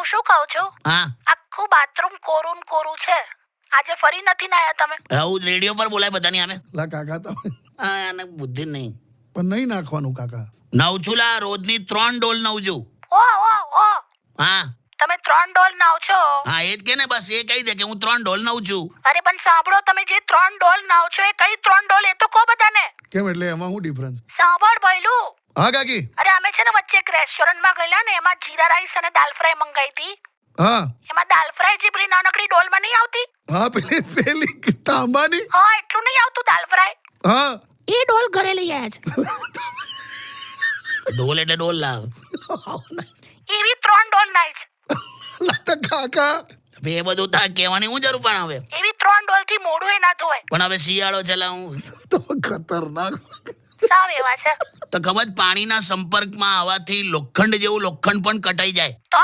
હું શું કહું છું હા આખું બાથરૂમ કોરું ને કોરું છે આજે ફરી નથી નાયા તમે આવું રેડિયો પર બોલાય બધાની આમે લા કાકા તમે હા આને બુદ્ધિ નહીં પણ નહીં નાખવાનું કાકા. નવ છું લા રોજની 3 ડોલ નવ છું ઓ ઓ ઓ હા તમે 3 ડોલ નાવ છો હા એ જ કે ને બસ એ કહી દે કે હું 3 ડોલ નવ છું. અરે પણ સાંભળો તમે જે 3 ડોલ નાવ છો એ કઈ 3 ડોલ એ તો કહો બધાને કેમ એટલે એમાં શું ડિફરન્સ? સાંભળ ભઈલું હા કાકી. અરે અમે છે ને વચ્ચે એક રેસ્ટોરન્ટમાં ગયેલા ને એમાં જીરા રાઈસ અને દાલ ફ્રાય મંગાઈ હતી હા એમાં દાલ ફ્રાય જે પેલી નાનકડી ડોલમાં નહીં આવતી હા પેલી તાંબાની. હા એટલું નહીં આવતું દાલ ફ્રાય હા એ ડોલ ઘરે લઈ આવ્યા છે ડોલ એટલે ડોલ લાવ એવી 3 ડોલ નાઈ છે લા તો કાકા હવે એ બધું તાર કહેવાની હું જરૂર પણ હવે એવી 3 ડોલ થી મોઢું એ ના ધોવાય પણ હવે શિયાળો છે લા હું તો ખતરનાક. સાવ એવા છે તો ખબર પાણીના સંપર્કમાં આવવાથી લોખંડ જેવું લોખંડ પણ કટાઈ જાય તો